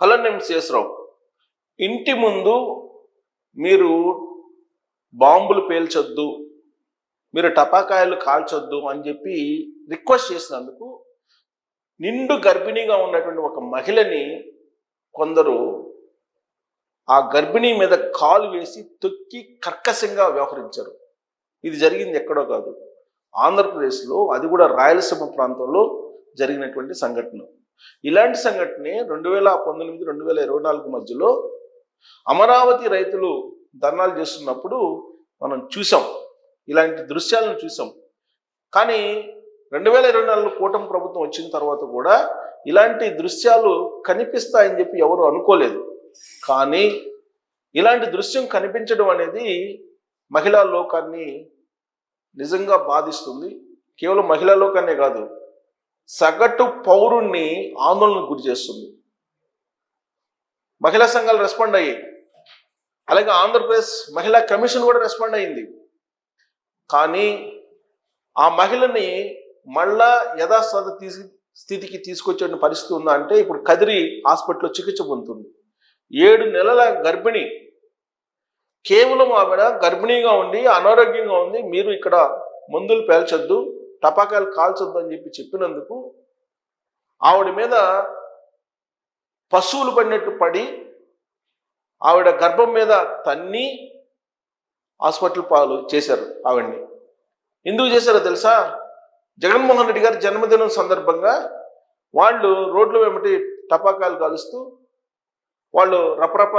Hello నేను శేషరావు. ఇంటి ముందు మీరు బాంబులు పేల్చొద్దు, మీరు టపాకాయలు కాల్చొద్దు అని చెప్పి రిక్వెస్ట్ చేసినందుకు నిండు గర్భిణీగా ఉన్నటువంటి ఒక మహిళని కొందరు ఆ గర్భిణీ మీద కాలు వేసి తొక్కి కర్కశంగా వ్యవహరించారు. ఇది జరిగింది ఎక్కడో కాదు, ఆంధ్రప్రదేశ్లో, అది కూడా రాయలసీమ ప్రాంతంలో జరిగినటువంటి సంఘటన. ఇలాంటి సంఘటనే 2019-2024 మధ్యలో అమరావతి రైతులు ధర్నాలు చేస్తున్నప్పుడు మనం చూసాం, ఇలాంటి దృశ్యాలను చూసాం. కానీ 2024 కూటమి ప్రభుత్వం వచ్చిన తర్వాత కూడా ఇలాంటి దృశ్యాలు కనిపిస్తాయని చెప్పి ఎవరు అనుకోలేదు. కానీ ఇలాంటి దృశ్యం కనిపించడం అనేది మహిళా లోకాన్ని నిజంగా బాధిస్తుంది. కేవలం మహిళా లోకాన్నే కాదు, సగటు పౌరుణ్ణి ఆందోళనకు గురి చేస్తుంది. మహిళా సంఘాలు రెస్పాండ్ అయ్యాయి, అలాగే ఆంధ్రప్రదేశ్ మహిళా కమిషన్ కూడా రెస్పాండ్ అయ్యింది. కానీ ఆ మహిళని మళ్ళా యథాస్థితి స్థితికి తీసుకొచ్చే పరిస్థితి ఉందా అంటే, ఇప్పుడు కదిరి హాస్పిటల్లో చికిత్స పొందుతుంది. 7 నెలల గర్భిణి, కేవలం ఆవిడ గర్భిణీగా ఉండి అనారోగ్యంగా ఉంది, మీరు ఇక్కడ మందులు పేల్చొద్దు, టపాకాయలు కాల్చొద్దు అని చెప్పినందుకు ఆవిడ మీద పశువులు పడినట్టు పడి ఆవిడ గర్భం మీద తన్ని హాస్పిటల్ పాలు చేశారు ఆవిడ్ని. ఎందుకు చేశారో తెలుసా? జగన్మోహన్ రెడ్డి గారి జన్మదినం సందర్భంగా వాళ్ళు రోడ్ల వెంబడి టపాకాయలు కాలుస్తూ, వాళ్ళు రపరప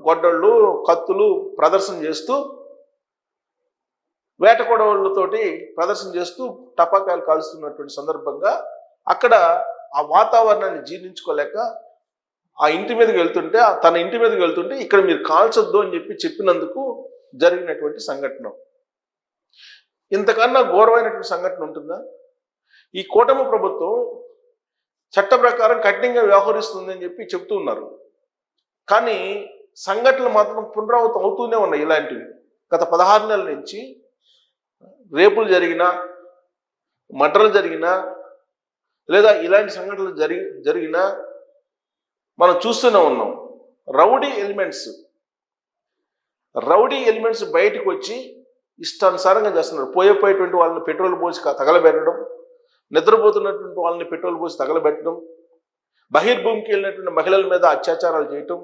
గొడ్డళ్ళు, కత్తులు ప్రదర్శన చేస్తూ, వేట కొడవళ్ళతోటి ప్రదర్శన చేస్తూ టపాకాయలు కాలుస్తున్నటువంటి సందర్భంగా అక్కడ ఆ వాతావరణాన్ని జీర్ణించుకోలేక ఆ ఇంటి మీదకి వెళ్తుంటే, తన ఇంటి మీదకి వెళ్తుంటే ఇక్కడ మీరు కాల్చొద్దు అని చెప్పినందుకు జరిగినటువంటి సంఘటన. ఇంతకన్నా ఘోరమైనటువంటి సంఘటన ఉంటుందా? ఈ కూటమి ప్రభుత్వం చట్ట ప్రకారం కఠినంగా వ్యవహరిస్తుంది అని చెప్తూ ఉన్నారు. కానీ సంఘటనలు మాత్రం పునరావృతం అవుతూనే ఉన్నాయి. ఇలాంటివి గత 16 నెలల నుంచి రేపులు జరిగినా, మర్డర్లు జరిగినా, లేదా ఇలాంటి సంఘటనలు జరిగినా మనం చూస్తూనే ఉన్నాం. రౌడీ ఎలిమెంట్స్ బయటకు వచ్చి ఇష్టానుసారంగా చేస్తున్నారు. పోయేటువంటి వాళ్ళని పెట్రోల్ పోసి తగలబెట్టడం, నిద్రపోతున్నటువంటి వాళ్ళని పెట్రోల్ పోసి తగలబెట్టడం, బహిర్భూమికి వెళ్ళినటువంటి మహిళల మీద అత్యాచారాలు చేయటం,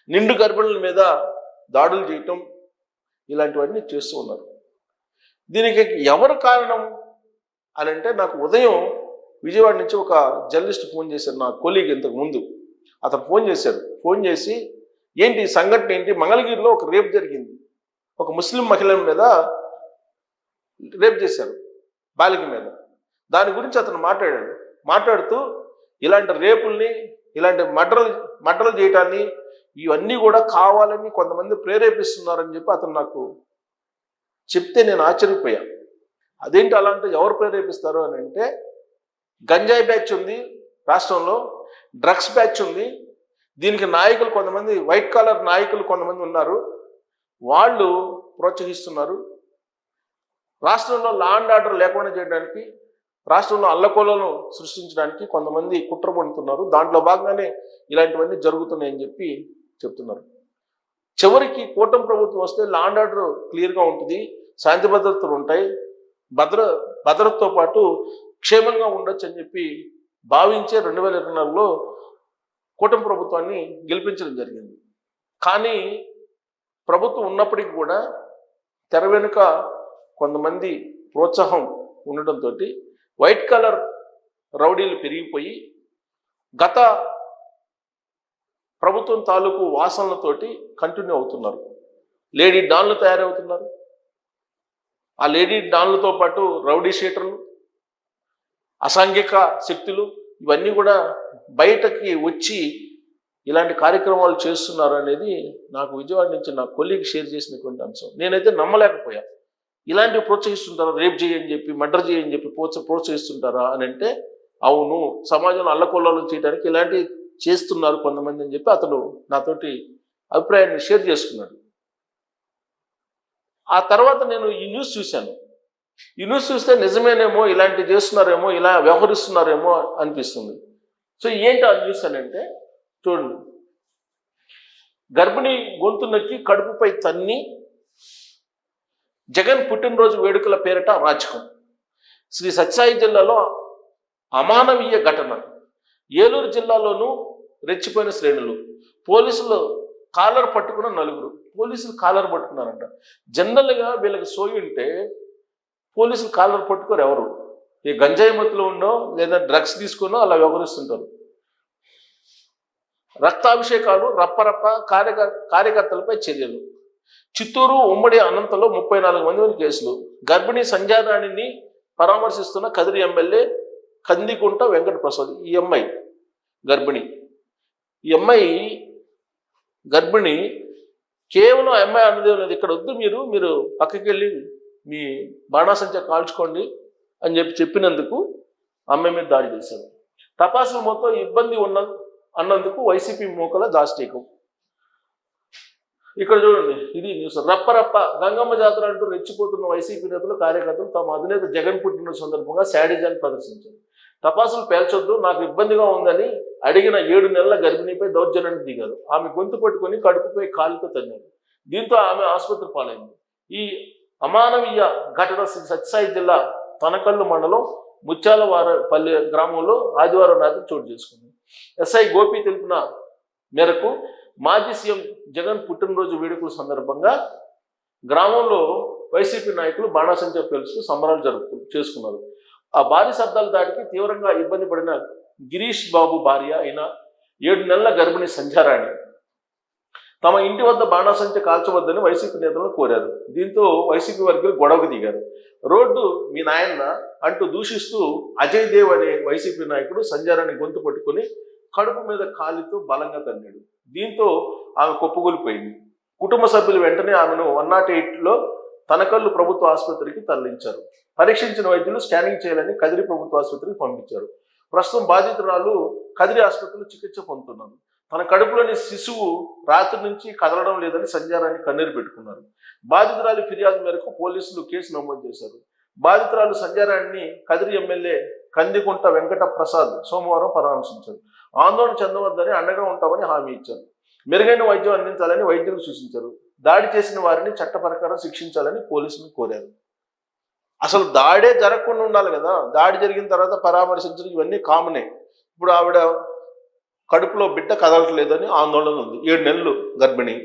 నిండు గర్భిణుల మీద దాడులు చేయటం, ఇలాంటివన్నీ చేస్తూ ఉన్నారు. దీనికి ఎవరు కారణం అని అంటే, నాకు ఉదయం విజయవాడ నుంచి ఒక జర్నలిస్ట్ ఫోన్ చేశారు, నా కొలీగ్. ఇంతకు ముందు అతను ఫోన్ చేసి ఏంటి సంఘటన ఏంటి, మంగళగిరిలో ఒక రేప్ జరిగింది, ఒక ముస్లిం మహిళ మీద రేప్ చేశారు, బాలిక మీద. దాని గురించి అతను మాట్లాడుతూ ఇలాంటి రేపుల్ని, ఇలాంటి మర్డర్లు చేయటాన్ని, ఇవన్నీ కూడా కావాలని కొంతమంది ప్రేరేపిస్తున్నారని చెప్పి అతను నాకు చెప్తే నేను ఆశ్చర్యపోయా. అదేంటి అలాంటి ఎవరు ప్రేరేపిస్తారు అని అంటే, గంజాయి బ్యాచ్ ఉంది రాష్ట్రంలో, డ్రగ్స్ బ్యాచ్ ఉంది, దీనికి నాయకులు కొంతమంది, వైట్ కాలర్ నాయకులు కొంతమంది ఉన్నారు, వాళ్ళు ప్రోత్సహిస్తున్నారు. రాష్ట్రంలో లా అండ్ ఆర్డర్ లేకుండా చేయడానికి, రాష్ట్రంలో అల్లకొలను సృష్టించడానికి కొంతమంది కుట్ర పడుతున్నారు. దాంట్లో భాగంగానే ఇలాంటివన్నీ జరుగుతున్నాయని చెప్తున్నారు. చివరికి కూటమి ప్రభుత్వం వస్తే లా అండ్ ఆర్డర్ క్లియర్గా ఉంటుంది, శాంతి భద్రతలు ఉంటాయి, భద్రతతో పాటు క్షేమంగా ఉండొచ్చు అని భావించే 2024లో కూటమి ప్రభుత్వాన్ని గెలిపించడం జరిగింది. కానీ ప్రభుత్వం ఉన్నప్పటికీ కూడా తెర వెనుక కొంతమంది ప్రోత్సాహం ఉండడంతో వైట్ కలర్ రౌడీలు పెరిగిపోయి గత ప్రభుత్వం తాలూకు వాసనలతోటి కంటిన్యూ అవుతున్నారు. లేడీ డాన్లు తయారవుతున్నారు. ఆ లేడీ డాన్లతో పాటు రౌడీ షీటర్లు, అసాంఘిక శక్తులు, ఇవన్నీ కూడా బయటకి వచ్చి ఇలాంటి కార్యక్రమాలు చేస్తున్నారు అనేది నాకు విజయవాడ నుంచి నా కొలీగ్ షేర్ చేసినటువంటి అంశం. నేనైతే నమ్మలేకపోయా. ఇలాంటివి ప్రోత్సహిస్తుంటారా, రేప్ చేయని చెప్పి, మర్డర్ చేయని చెప్పి ప్రోత్సహిస్తుంటారా అని అంటే, అవును, సమాజంలో అల్లకొల్లాలను చేయడానికి ఇలాంటివి చేస్తున్నారు కొంతమంది అని చెప్పి అతను నాతోటి అభిప్రాయాన్ని షేర్ చేసుకున్నాడు. ఆ తర్వాత నేను ఈ న్యూస్ చూశాను. ఈ న్యూస్ చూస్తే నిజమేనేమో, ఇలాంటివి చేస్తున్నారేమో, ఇలా వ్యవహరిస్తున్నారేమో అనిపిస్తుంది. సో ఏంటి ఆ న్యూస్ అని అంటే, చూడండి, గర్భిణి గొంతు నొక్కి కడుపుపై తన్ని జగన్ పుట్టినరోజు వేడుకల పేరిట అరాచకం. శ్రీ సత్యసాయి జిల్లాలో అమానవీయ ఘటన. ఏలూరు జిల్లాలోనూ రెచ్చిపోయిన శ్రేణులు. పోలీసులు కాలర్ పట్టుకున్న నలుగురు. పోలీసులు కాలర్ పట్టుకున్నారంట. జనరల్గా వీళ్ళకి సోయి ఉంటే పోలీసులు కాలర్ పట్టుకోరు ఎవరు. ఈ గంజాయి మత్తులో ఉన్నో లేదా డ్రగ్స్ తీసుకున్నో అలా వ్యవహరిస్తుంటారు. రక్తాభిషేకాలు, రప్పరప్ప కార్యకర్తలపై చర్యలు. చిత్తూరు ఉమ్మడి అనంతలో 34 మంది కేసులు. గర్భిణీ సంధ్యారాణిని పరామర్శిస్తున్న కదిరి ఎమ్మెల్యే కందికుంట వెంకట ప్రసాద్. ఈ అమ్మాయి గర్భిణి కేవలం అమ్మాయి అన్నదే లేదు. ఇక్కడ వద్దు, మీరు పక్కకి వెళ్ళి మీ బాణాసంచా కాల్చుకోండి అని చెప్పినందుకు అమ్మాయి మీద దాడి చేశారు. టపాసులు మొత్తం ఇబ్బంది అన్నందుకు వైసీపీ మూకల దాష్టీకం. ఇక్కడ చూడండి, ఇది న్యూస్. రప్పరప్ప గంగమ్మ జాతర అంటూ రెచ్చిపోతున్న వైసీపీ నేతలు, కార్యకర్తలు తమ అధినేత జగన్ పుట్టిన సందర్భంగా శాడిజాన్ని ప్రదర్శించారు. టపాసులు పేల్చొద్దు, నాకు ఇబ్బందిగా ఉందని అడిగిన 7 నెలల గర్భిణిపై దౌర్జన్యానికి దిగారు. ఆమె గొంతు పట్టుకొని కడుపుపై కాలుతో తన్నారు. దీంతో ఆమె ఆసుపత్రి పాలైంది. ఈ అమానవీయ ఘటన సత్యసాయి జిల్లా తనకల్లు మండలం ముత్యాలవారపల్లి గ్రామంలో ఆదివారం రాత్రి చోటు చేసుకుంది. ఎస్ఐ గోపి తెలిపిన మేరకు మాజీ సీఎం జగన్ పుట్టినరోజు వేడుకల సందర్భంగా గ్రామంలో వైసీపీ నాయకులు బాణాసంచా పేల్చుతూ సంబరాలు చేసుకున్నారు. ఆ భారీ శబ్దాల దాడికి తీవ్రంగా ఇబ్బంది పడిన గిరీష్ బాబు భార్య అయిన 7 నెలల గర్భిణి సంధ్యారాణి తమ ఇంటి వద్ద బాణాసంచా కాల్చవద్దని వైసీపీ నేతలను కోరారు. దీంతో వైసీపీ వర్గీయులు గొడవకు దిగారు. రోడ్డు మీ నాయన్న అంటూ దూషిస్తూ అజయ్ దేవ్ అనే వైసీపీ నాయకుడు సంధ్యారాణి గొంతు పట్టుకుని కడుపు మీద కాలితో బలంగా తన్నాడు. దీంతో ఆమె కుప్పగూలిపోయింది. కుటుంబ సభ్యులు వెంటనే ఆమెను 108లో తనకల్లు ప్రభుత్వ ఆసుపత్రికి తరలించారు. పరీక్షించిన వైద్యులు స్కానింగ్ చేయాలని కదిరి ప్రభుత్వ ఆసుపత్రికి పంపించారు. ప్రస్తుతం బాధితురాలు కదిరి ఆసుపత్రిలో చికిత్స పొందుతున్నారు. తన కడుపులోని శిశువు రాత్రి నుంచి కదలడం లేదని సంధ్యారాణి కన్నీరు పెట్టుకున్నారు. బాధితురాలి ఫిర్యాదు మేరకు పోలీసులు కేసు నమోదు చేశారు. బాధితురాలు సంధ్యారాణిని కదిరి ఎమ్మెల్యే కందికుంట వెంకట ప్రసాద్ సోమవారం పరామర్శించారు. ఆందోళన చెందవద్దని అండగా ఉంటామని హామీ ఇచ్చారు. మెరుగైన వైద్యం అందించాలని వైద్యులు సూచించారు. దాడి చేసిన వారిని చట్ట ప్రకారం శిక్షించాలని పోలీసులు కోరారు. అసలు దాడే జరగకుండా ఉండాలి కదా. దాడి జరిగిన తర్వాత పరామర్శించడం ఇవన్నీ కామనే. ఇప్పుడు ఆవిడ కడుపులో బిడ్డ కదలట్లేదని ఆందోళన ఉంది. 7 నెలలు గర్భిణి,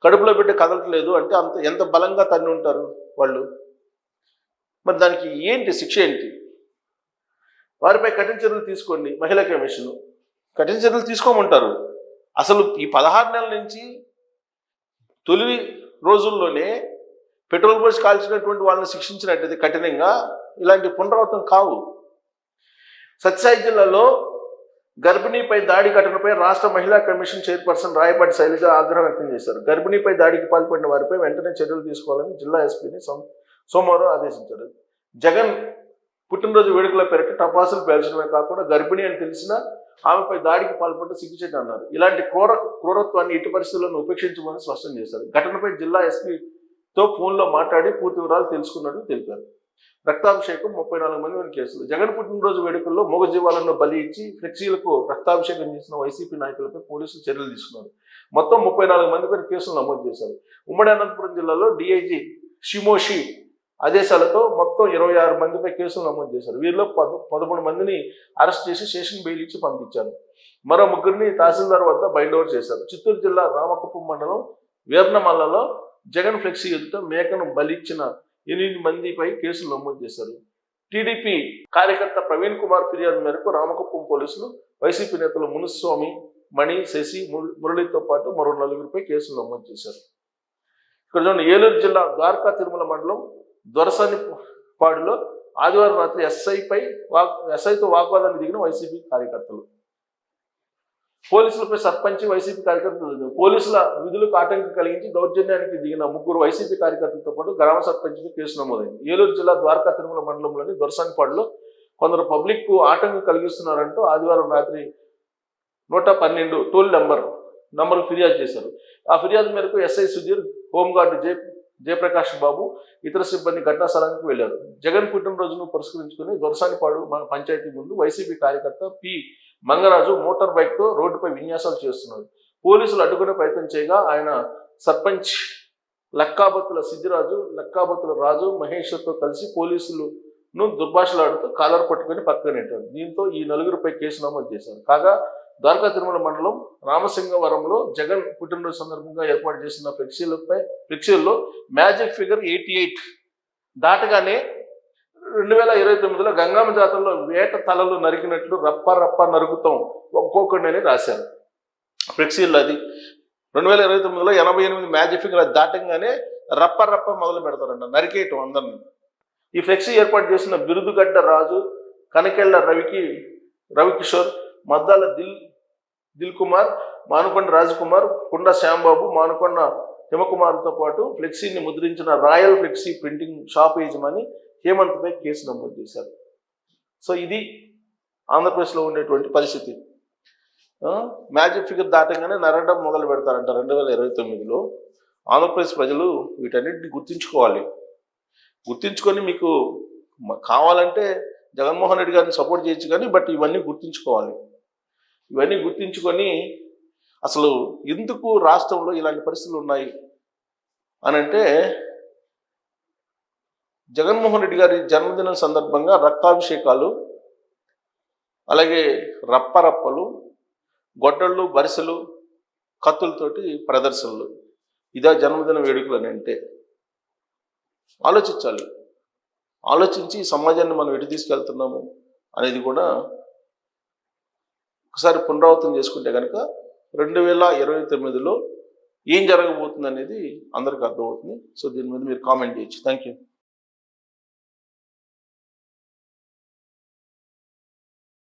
కడుపులో బిడ్డ కదలట్లేదు అంటే ఎంత బలంగా తన్ని ఉంటారు వాళ్ళు. మరి దానికి ఏంటి శిక్ష ఏంటి? వారిపై కఠిన చర్యలు తీసుకోండి. మహిళా కమిషన్ కఠిన చర్యలు తీసుకోమంటారు. అసలు ఈ 16 నెలల నుంచి తొలి రోజుల్లోనే పెట్రోల్ పోసి కాల్చినటువంటి వాళ్ళని శిక్షించినట్టయితే కఠినంగా ఇలాంటి పునరావృతం కావు. సత్యసాయి జిల్లాలో గర్భిణీపై దాడి ఘటనపై రాష్ట్ర మహిళా కమిషన్ చైర్పర్సన్ రాయపాటి శైలజ ఆగ్రహం వ్యక్తం చేశారు. గర్భిణీపై దాడికి పాల్పడిన వారిపై వెంటనే చర్యలు తీసుకోవాలని జిల్లా ఎస్పీని సోమవారం ఆదేశించారు. జగన్ పుట్టినరోజు వేడుకల పేరిట టపాసులు పేల్చడమే కాకుండా గర్భిణి అని తెలిసినా ఆమెపై దాడికి పాల్పడ్డ సిగ్గుచేటు అన్నారు. ఇలాంటి క్రూరత్వాన్ని ఎట్టి పరిస్థితులను ఉపేక్షించమని స్పష్టం చేశారు. ఘటనపై జిల్లా ఎస్పీతో ఫోన్లో మాట్లాడి పూర్తి వివరాలు తెలుసుకున్నట్టు తెలిపారు. రక్తాభిషేకం 34 మంది కేసులు. జగన్ పుట్టినరోజు వేడుకల్లో మూగజీవాలను బలి ఇచ్చి ఫ్లెక్సీలకు రక్తాభిషేకం చేసిన వైసీపీ నాయకులపై పోలీసులు చర్యలు తీసుకున్నారు. మొత్తం 34 మందిపై కేసులు నమోదు చేశారు. ఉమ్మడి అనంతపురం జిల్లాలో డీఐజీ షిమోషి ఆదేశాలతో మొత్తం 26 మందిపై కేసులు నమోదు చేశారు. వీరిలో 13 మందిని అరెస్ట్ చేసి స్టేషన్ బెయిల్ ఇచ్చి పంపించారు. మరో 3 తహసీల్దార్ వద్ద బైండ్ ఓవర్ చేశారు. చిత్తూరు జిల్లా రామకుప్పం మండలం వీర్నమల్లలో జగన్ ఫ్లెక్సీ ఎదుట మేకను బలిచ్చిన 8 మందిపై కేసులు నమోదు చేశారు. టీడీపీ కార్యకర్త ప్రవీణ్ కుమార్ ఫిర్యాదు మేరకు రామకుప్పం పోలీసులు వైసీపీ నేతలు మునుస్వామి, మణి, శశి, మురళితో పాటు మరో 4 కేసులు నమోదు చేశారు. ఇక్కడ చూడండి, ఏలూరు జిల్లా ద్వారకా తిరుమల మండలం దొరసానిపాడులో ఆదివారం రాత్రి ఎస్ఐతో వాగ్వాదానికి దిగిన వైసీపీ కార్యకర్తలు. పోలీసులపై సర్పంచ్, వైసీపీ కార్యకర్తలు పోలీసుల విధులకు ఆటంకం కలిగించి దౌర్జన్యానికి దిగిన 3 వైసీపీ కార్యకర్తలతో పాటు గ్రామ సర్పంచ్పై కేసు నమోదైంది. ఏలూరు జిల్లా ద్వారకా తిరుమల మండలంలోని దొరసానిపాడులో కొందరు పబ్లిక్ కు ఆటంకం కలిగిస్తున్నారంటూ ఆదివారం రాత్రి 112 టోల్ నంబర్కు ఫిర్యాదు చేశారు. ఆ ఫిర్యాదు మేరకు ఎస్ఐ సుధీర్, హోంగార్డు జయప్రకాష్ బాబు, ఇతర సిబ్బంది ఘటనా స్థలానికి వెళ్లారు. జగన్ పుట్టినరోజును పురస్కరించుకుని దొరసానిపాడు పంచాయతీ ముందు వైసీపీ కార్యకర్త పి మంగరాజు మోటార్ బైక్తో రోడ్డుపై విన్యాసాలు చేస్తున్నాడు. పోలీసులు అడ్డుకునే ప్రయత్నం చేయగా ఆయన సర్పంచ్ లక్కాబత్తుల సిద్ధిరాజు, లక్కాబత్తుల రాజు మహేశ్వర్తో కలిసి పోలీసులను దుర్భాషలాడుతూ కాలర్ పట్టుకుని పక్కన నెట్టారు. దీంతో ఈ నలుగురిపై కేసు నమోదు చేశారు. కాగా ద్వారకా తిరుమల మండలం రామసింగవరంలో జగన్ పుట్టినరోజు సందర్భంగా ఏర్పాటు చేసిన ఫ్లెక్సీల్లో మ్యాజిక్ ఫిగర్ 88 దాటగానే 2029లో గంగమ్మ జాతరలో వేట తలలు నరికినట్లు రప్ప రప్ప నరుకుతాం ఒక్కొక్కడిని రాశారు ఫ్లెక్సీల్లో. అది 2029లో 88 మ్యాజిక్ ఫిగర్ దాటంగానే రప్ప రప్ప మొదలు పెడతారంట, నరికేయటం అందరిని. ఈ ఫ్లెక్సీ ఏర్పాటు చేసిన బిరుదుగడ్డ రాజు, కనకెళ్ల రవికిషోర్, మద్దాల దిల్ కుమార్, మానుకొండ రాజకుమార్, కుండ శ్యాంబాబు, మానుకొండ హిమకుమార్తో పాటు ఫ్లెక్సీని ముద్రించిన రాయల్ ఫ్లెక్సీ ప్రింటింగ్ షాప్ యజమాని హేమంత్పై కేసు నమోదు చేశారు. సో ఇది ఆంధ్రప్రదేశ్లో ఉండేటువంటి పరిస్థితి. మ్యాజిక్ ఫిగర్ దాటంగానే నరకడం మొదలు పెడతారంట 2029లో. ఆంధ్రప్రదేశ్ ప్రజలు వీటన్నిటిని గుర్తించుకొని మీకు కావాలంటే జగన్మోహన్ రెడ్డి గారిని సపోర్ట్ చేయొచ్చు కానీ బట్ ఇవన్నీ గుర్తించుకోవాలి. ఇవన్నీ గుర్తించుకొని అసలు ఎందుకు రాష్ట్రంలో ఇలాంటి పరిస్థితులు ఉన్నాయి అని అంటే, జగన్మోహన్ రెడ్డి గారి జన్మదినం సందర్భంగా రక్తాభిషేకాలు, అలాగే రప్పరప్పలు, గొడ్డళ్ళు, బరిసెలు, కత్తులతోటి ప్రదర్శనలు. ఇదే జన్మదిన వేడుకలు అని అంటే ఆలోచించాలి. ఆలోచించి సమాజాన్ని మనం ఎటు తీసుకెళ్తున్నాము అనేది కూడా ఒకసారి పునరావృతం చేసుకుంటే కనుక 2029లో ఏం జరగబోతుంది అనేది అందరికీ అర్థమవుతుంది. సో దీని మీద మీరు కామెంట్ చేయొచ్చు. Thank you.